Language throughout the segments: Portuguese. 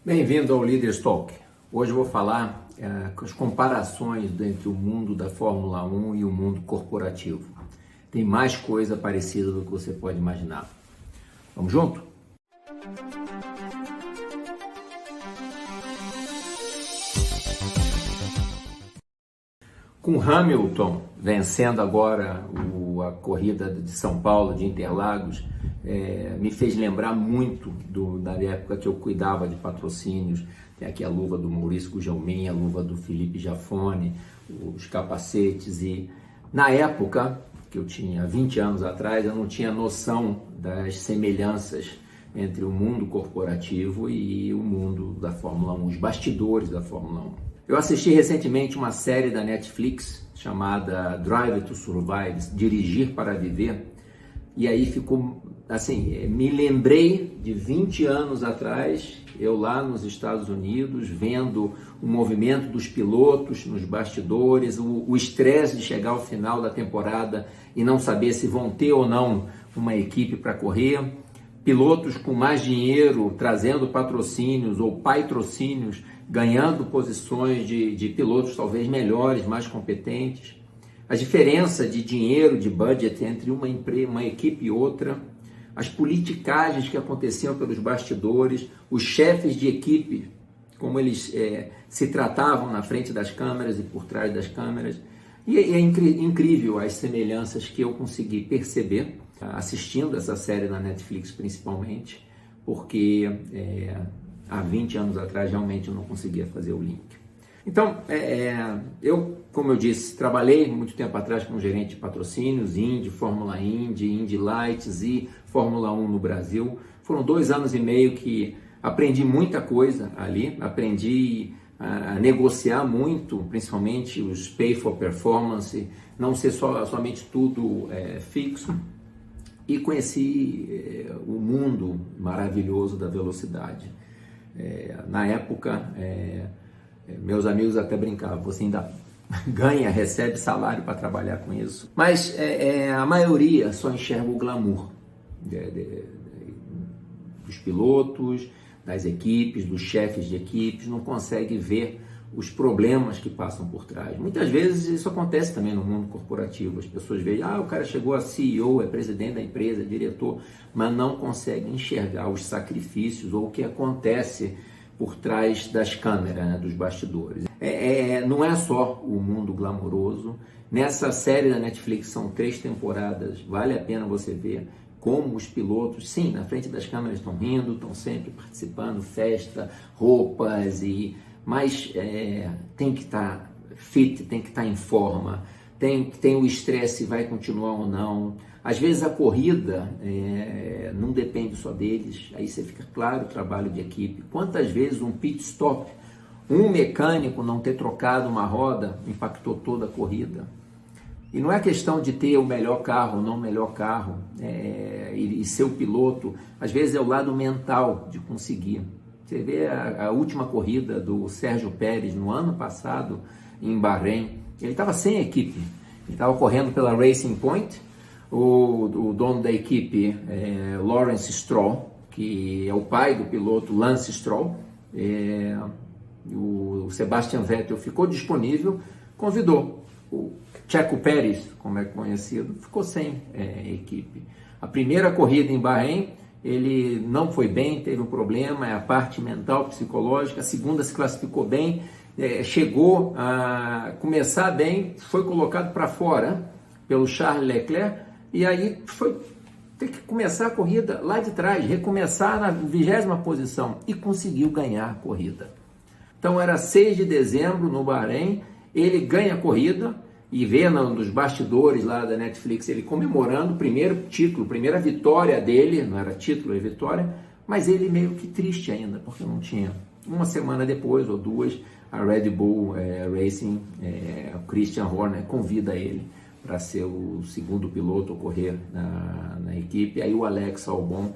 Bem-vindo ao Leaders Talk. Hoje eu vou falar as comparações entre o mundo da Fórmula 1 e o mundo corporativo. Tem mais coisa parecida do que você pode imaginar. Vamos junto? Com Hamilton vencendo agora a corrida de São Paulo, de Interlagos, me fez lembrar muito da época que eu cuidava de patrocínios. Tem aqui a luva do Maurício Gugelmin, a luva do Felipe Jafone, os capacetes. E na época, que eu tinha 20 anos atrás, eu não tinha noção das semelhanças entre o mundo corporativo e o mundo da Fórmula 1, os bastidores da Fórmula 1. Eu assisti recentemente uma série da Netflix chamada Drive to Survive, Dirigir para Viver, e aí ficou assim, me lembrei de 20 anos atrás, eu lá nos Estados Unidos, vendo o movimento dos pilotos nos bastidores, o estresse de chegar ao final da temporada e não saber se vão ter ou não uma equipe para correr, pilotos com mais dinheiro trazendo patrocínios ou patrocínios, ganhando posições de pilotos talvez melhores, mais competentes. A diferença de dinheiro, de budget entre uma equipe e outra, as politicagens que aconteciam pelos bastidores, os chefes de equipe, como eles se tratavam na frente das câmeras e por trás das câmeras. E é incrível as semelhanças que eu consegui perceber assistindo essa série na Netflix principalmente, porque há 20 anos atrás realmente eu não conseguia fazer o link. Então, eu, como eu disse, trabalhei muito tempo atrás como gerente de patrocínios, Indy, Fórmula Indy, Indy Lights e Fórmula 1 no Brasil. Foram 2 anos e meio que aprendi muita coisa ali, aprendi a negociar muito, principalmente os pay for performance, não ser somente tudo fixo, e conheci o mundo maravilhoso da velocidade. Na época, meus amigos até brincavam, você ainda ganha, recebe salário para trabalhar com isso. Mas a maioria só enxerga o glamour dos pilotos, das equipes, dos chefes de equipes, não consegue ver os problemas que passam por trás. Muitas vezes isso acontece também no mundo corporativo. As pessoas veem, o cara chegou a CEO, é presidente da empresa, é diretor, mas não consegue enxergar os sacrifícios ou o que acontece por trás das câmeras, né, dos bastidores. Não é só o mundo glamouroso. Nessa série da Netflix são 3 temporadas, vale a pena você ver como os pilotos, sim, na frente das câmeras estão rindo, estão sempre participando, festa, roupas, mas tem que estar fit, tem que estar em forma, tem o estresse, vai continuar ou não. Às vezes a corrida não depende só deles, aí você fica claro o trabalho de equipe. Quantas vezes um pit stop, um mecânico não ter trocado uma roda, impactou toda a corrida. E não é questão de ter o melhor carro ou não o melhor carro, e ser o piloto, às vezes é o lado mental de conseguir. Você vê a última corrida do Sérgio Pérez no ano passado em Bahrein, ele estava sem equipe, ele estava correndo pela Racing Point, o dono da equipe Lawrence Stroll, que é o pai do piloto Lance Stroll, o Sebastian Vettel ficou disponível, convidou o Checo Pérez, como é conhecido, ficou sem equipe. A primeira corrida em Bahrein, ele não foi bem, teve um problema, é a parte mental, psicológica. A segunda se classificou bem, chegou a começar bem, foi colocado para fora pelo Charles Leclerc, e aí foi ter que começar a corrida lá de trás, recomeçar na 20ª posição, e conseguiu ganhar a corrida. Então era 6 de dezembro no Bahrein, ele ganha a corrida, e vê nos bastidores lá da Netflix ele comemorando o primeiro título, primeira vitória dele, não era título, é vitória, mas ele meio que triste ainda, porque não tinha. Uma semana depois, ou 2, a Red Bull Racing, o Christian Horner convida ele para ser o segundo piloto a correr na equipe, aí o Alex Albon.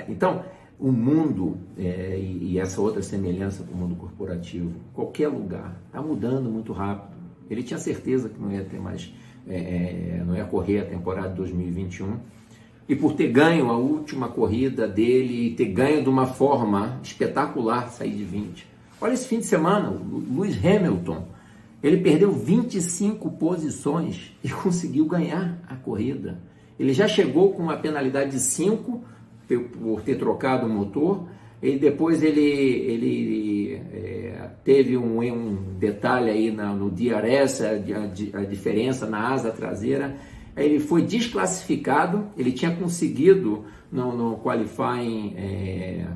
Então, o mundo, e essa outra semelhança com o mundo corporativo, qualquer lugar, está mudando muito rápido. Ele tinha certeza que não ia ter mais, não ia correr a temporada de 2021, e por ter ganho a última corrida dele e ter ganho de uma forma espetacular, sair de 20. Olha esse fim de semana, o Lewis Hamilton, ele perdeu 25 posições e conseguiu ganhar a corrida. Ele já chegou com uma penalidade de 5 por ter trocado o motor, e depois ele teve um detalhe aí no DRS, a diferença na asa traseira. Ele foi desclassificado, ele tinha conseguido no qualifying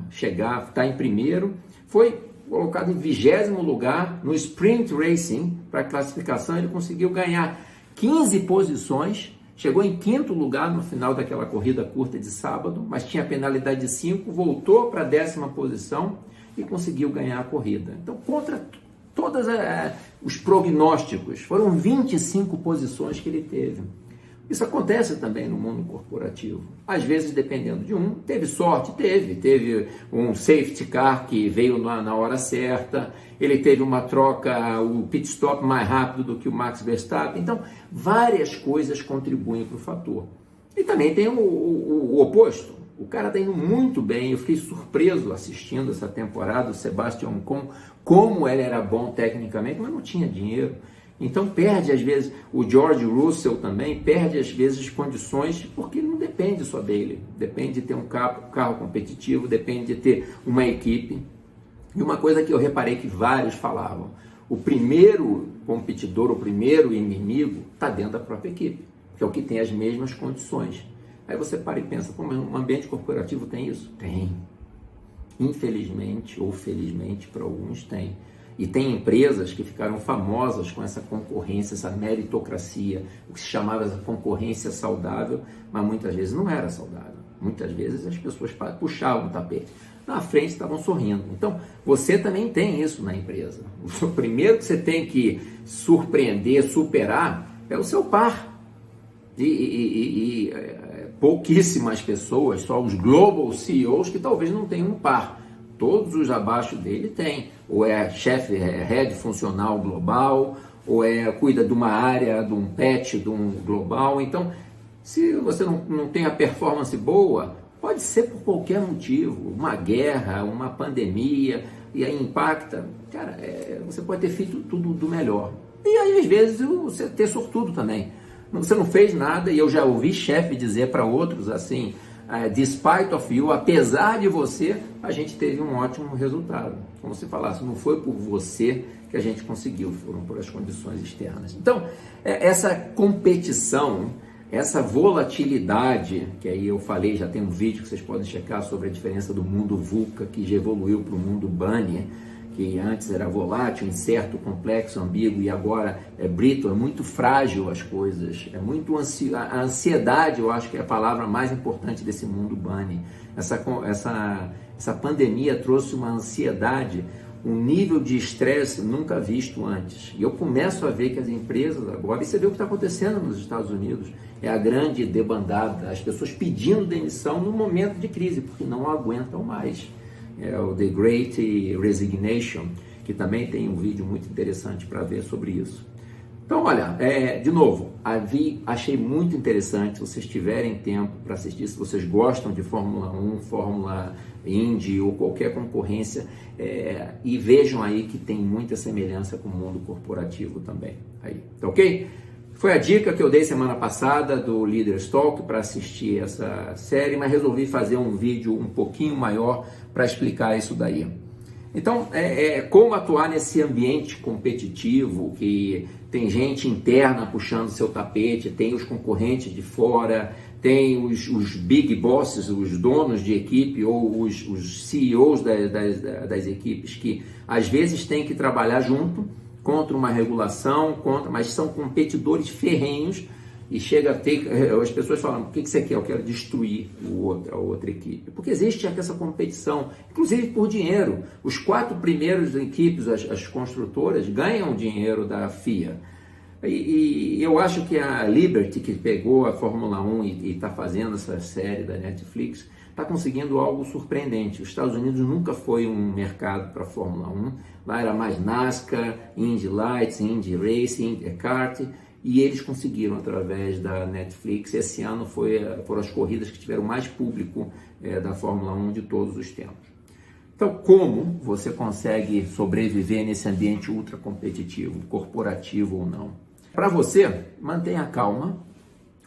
chegar, estar em primeiro, foi colocado em 20º lugar no Sprint Racing para classificação, ele conseguiu ganhar 15 posições, chegou em 5º lugar no final daquela corrida curta de sábado, mas tinha penalidade de 5, voltou para a 10ª posição e conseguiu ganhar a corrida. Então, contra todos os prognósticos, foram 25 posições que ele teve. Isso acontece também no mundo corporativo. Às vezes, dependendo de um, teve sorte, teve um safety car que veio na hora certa, ele teve uma troca, o pit stop mais rápido do que o Max Verstappen. Então, várias coisas contribuem para o fator. E também tem o oposto. O cara está indo muito bem. Eu fiquei surpreso assistindo essa temporada, o Sebastian Ocon, como ele era bom tecnicamente, mas não tinha dinheiro. Então perde às vezes, o George Russell também perde às vezes condições, porque não depende só dele, depende de ter um carro competitivo, depende de ter uma equipe. E uma coisa que eu reparei que vários falavam, o primeiro competidor, o primeiro inimigo está dentro da própria equipe, que é o que tem as mesmas condições. Aí você para e pensa, como um ambiente corporativo tem isso? Tem. Infelizmente ou felizmente para alguns tem. E tem empresas que ficaram famosas com essa concorrência, essa meritocracia, o que se chamava de concorrência saudável, mas muitas vezes não era saudável. Muitas vezes as pessoas puxavam o tapete. Na frente estavam sorrindo. Então, você também tem isso na empresa. O primeiro que você tem que surpreender, superar, é o seu par. Pouquíssimas pessoas, só os global CEOs que talvez não tenham um par. Todos os abaixo dele têm. Ou é chefe, head funcional global, ou cuida de uma área, de um patch, de um global. Então, se você não tem a performance boa, pode ser por qualquer motivo, uma guerra, uma pandemia, e aí impacta. Cara, você pode ter feito tudo do melhor. E aí, às vezes, você ter sortudo também. Você não fez nada, e eu já ouvi chefe dizer para outros assim, despite of you, apesar de você, a gente teve um ótimo resultado. Como se falasse, não foi por você que a gente conseguiu, foram por as condições externas. Então, essa competição, essa volatilidade, que aí eu falei, já tem um vídeo que vocês podem checar sobre a diferença do mundo VUCA, que já evoluiu para o mundo Bunny, que antes era volátil, incerto, complexo, ambíguo, e agora é brittle, é muito frágil as coisas, é muito a ansiedade, eu acho que é a palavra mais importante desse mundo Bunny. Essa pandemia trouxe uma ansiedade, um nível de estresse nunca visto antes. E eu começo a ver que as empresas agora, e você vê o que está acontecendo nos Estados Unidos, é a grande debandada, as pessoas pedindo demissão no momento de crise, porque não aguentam mais. É o The Great Resignation, que também tem um vídeo muito interessante para ver sobre isso. Então, olha, de novo, achei muito interessante, se vocês tiverem tempo para assistir, se vocês gostam de Fórmula 1, Fórmula Indy ou qualquer concorrência, e vejam aí que tem muita semelhança com o mundo corporativo também. Aí, tá ok? Foi a dica que eu dei semana passada do Leaders Talk para assistir essa série, mas resolvi fazer um vídeo um pouquinho maior para explicar isso daí. Então, como atuar nesse ambiente competitivo, que tem gente interna puxando seu tapete, tem os concorrentes de fora, tem os big bosses, os donos de equipe ou os CEOs das equipes que às vezes têm que trabalhar junto contra uma regulação, mas são competidores ferrenhos e chega a ter, as pessoas falam, o que você quer? Eu quero destruir a outra equipe. Porque existe essa competição, inclusive por dinheiro. Os 4 primeiros equipes, as construtoras, ganham dinheiro da FIA. E eu acho que a Liberty, que pegou a Fórmula 1 e está fazendo essa série da Netflix, está conseguindo algo surpreendente. Os Estados Unidos nunca foi um mercado para a Fórmula 1. Lá era mais NASCAR, Indy Lights, Indy Racing, Indy Kart. e eles conseguiram através da Netflix. Esse ano foram as corridas que tiveram mais público da Fórmula 1 de todos os tempos. Então, como você consegue sobreviver nesse ambiente ultra competitivo, corporativo ou não? Para você, mantenha calma,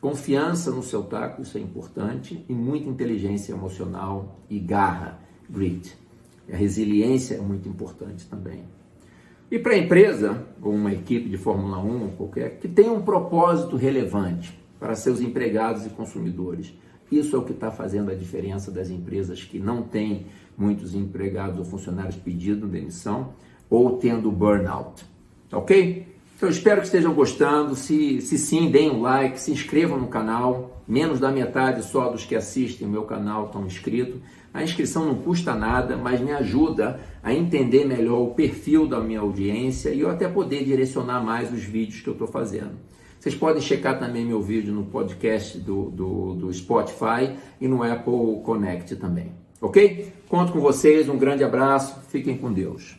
confiança no seu taco, isso é importante, e muita inteligência emocional e garra, grit. A resiliência é muito importante também. E para a empresa, ou uma equipe de Fórmula 1, ou qualquer, que tenha um propósito relevante para seus empregados e consumidores. Isso é o que está fazendo a diferença das empresas que não têm muitos empregados ou funcionários pedindo demissão ou tendo burnout. Ok? Então, eu espero que estejam gostando. Se sim, deem um like, se inscrevam no canal. Menos da metade só dos que assistem o meu canal estão inscritos. A inscrição não custa nada, mas me ajuda a entender melhor o perfil da minha audiência e eu até poder direcionar mais os vídeos que eu estou fazendo. Vocês podem checar também meu vídeo no podcast do Spotify e no Apple Connect também. Ok? Conto com vocês, um grande abraço, fiquem com Deus.